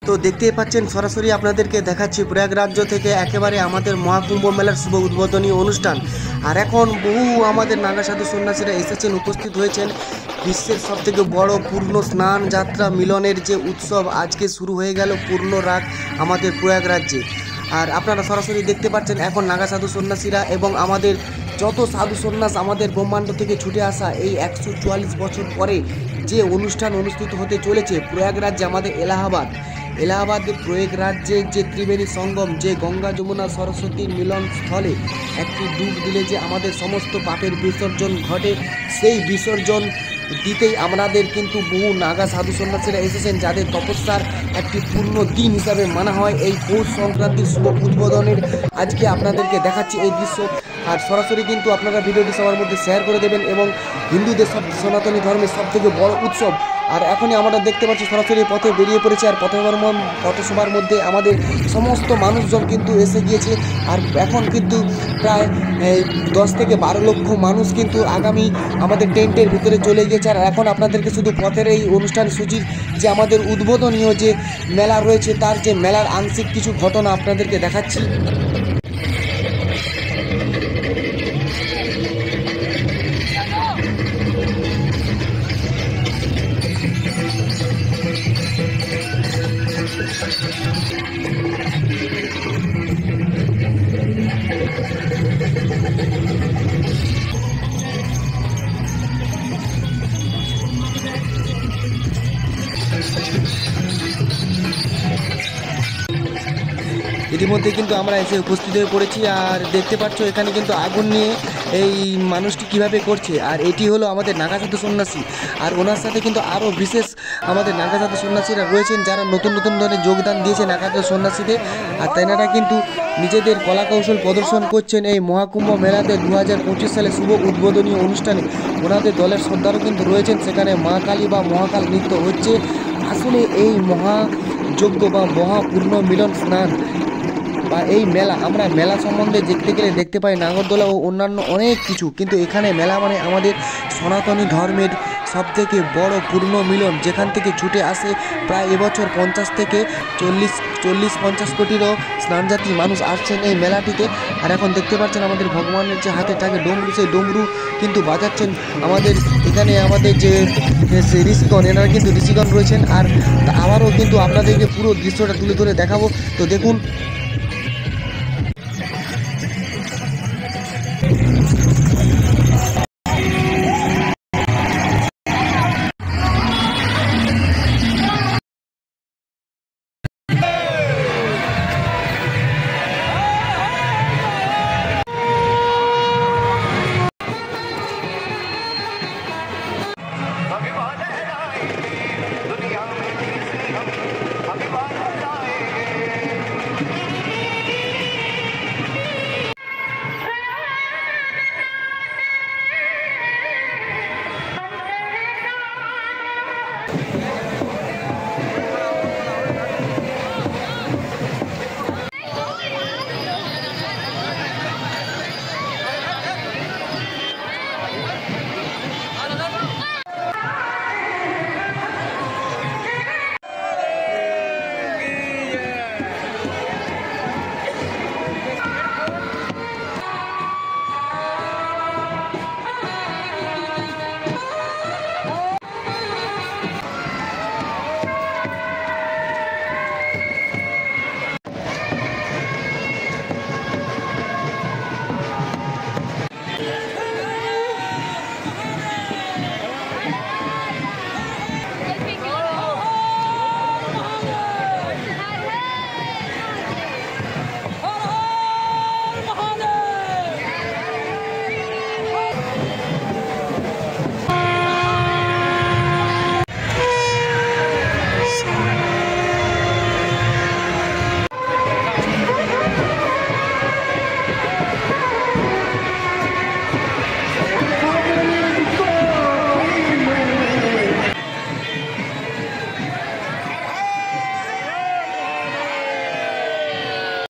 তো দেখতেই পাচ্ছেন সরাসরি আপনাদেরকে দেখাচ্ছি প্রয়াগরাজ্য থেকে একেবারে আমাদের মহাকুম্ভ মেলার শুভ উদ্বোধনী অনুষ্ঠান। আর এখন বহু আমাদের নাগা সাধু সন্ন্যাসীরা এসেছেন, উপস্থিত হয়েছেন। বিশ্বের সবথেকে বড় পূর্ণ স্নান যাত্রা মিলনের যে উৎসব আজকে শুরু হয়ে গেল পূর্ণ রাত আমাদের প্রয়াগরাজ্যে। আর আপনারা সরাসরি দেখতে পাচ্ছেন এখন নাগা সাধু সন্ন্যাসীরা এবং আমাদের যত সাধু সন্ন্যাস আমাদের ব্রহ্মাণ্ড থেকে ছুটে আসা এই 144 বছর পরে যে অনুষ্ঠান অনুষ্ঠিত হতে চলেছে প্রয়াগরাজ্যে, আমাদের এলাহাবাদের প্রয়াগরাজ্যে যে ত্রিবেণী সঙ্গম, যে গঙ্গা যমুনা সরস্বতীর মিলন স্থলে একটি ডুব দিলে যে আমাদের সমস্ত পাপের বিসর্জন ঘটে, সেই বিসর্জন দিতেই আমাদের কিন্তু বহু নাগা সাধু সন্ন্যাসীরা এসেছেন, যাদের তপস্যার একটি পূর্ণ দিন হিসাবে মানা হয় এই পৌষ সংক্রান্তির শুভ উদ্বোধনের। আজকে আপনাদেরকে দেখাচ্ছি এই দৃশ্য। আর সরাসরি কিন্তু আপনারা ভিডিওটি সবার মধ্যে শেয়ার করে দেবেন এবং হিন্দুদের সনাতনী ধর্মের সবথেকে বড় উৎসব। আর এখনই আমরা দেখতে পাচ্ছি সরাসরি পথে বেরিয়ে পড়েছে। আর পথসভার মধ্যে আমাদের সমস্ত মানুষজন কিন্তু এসে গিয়েছে। আর এখন কিন্তু প্রায় 10 থেকে 12 লক্ষ মানুষ কিন্তু আগামী আমাদের টেন্টের ভিতরে চলে গিয়েছে। আর এখন আপনাদেরকে শুধু পথের এই অনুষ্ঠান সূচির যে আমাদের উদ্বোধনীয় যে মেলা রয়েছে তার যে মেলার আংশিক কিছু ঘটনা আপনাদেরকে দেখাচ্ছি। ইতিমধ্যে কিন্তু আমরা এসে উপস্থিত হয়ে পড়েছি। আর দেখতে পাচ্ছ এখানে কিন্তু আগুন নিয়ে এই মানুষটি কিভাবে করছে। আর এটি হলো আমাদের নাগা সাধু সন্ন্যাসী। আর ওনার সাথে কিন্তু আরও বিশেষ আমাদের নাগা সাধু সন্ন্যাসীরা রয়েছেন, যারা নতুন নতুন ধরনের যোগদান দিয়েছে নাগা সাধু সন্ন্যাসীতে। আর তেনারা কিন্তু নিজেদের কলা কৌশল প্রদর্শন করছেন এই মহাকুম্ভ মেলাতে 2025 সালে শুভ উদ্বোধনীয় অনুষ্ঠানে। ওনাদের দলের সর্দারও কিন্তু রয়েছেন সেখানে। মা কালী বা মহাকাল নৃত্য হচ্ছে। আসলে এই মহাযজ্ঞ বা মহাপূর্ণ মিলন স্নান বা এই মেলা, আমরা মেলা সম্বন্ধে দেখতে গেলে দেখতে পাই নাগরদোলা ও অন্যান্য অনেক কিছু, কিন্তু এখানে মেলা মানে আমাদের সনাতনী ধর্মের সবথেকে বড় পূর্ণ মিলন, যেখান থেকে ছুটে আসে প্রায় এবছর 50 থেকে 40-50 কোটিরও স্নানযাত্রী মানুষ আসছেন এই মেলাটিতে। আর এখন দেখতে পাচ্ছেন আমাদের ভগবানের যে হাতে থাকে ডমরু, সেই ডমরু কিন্তু বাজাচ্ছেন আমাদের এখানে আমাদের যে ঋষিগণ, এনারা কিন্তু ঋষিগণ রয়েছেন। আর আবারও কিন্তু আপনাদেরকে পুরো দৃশ্যটা তুলে ধরে দেখাবো। তো দেখুন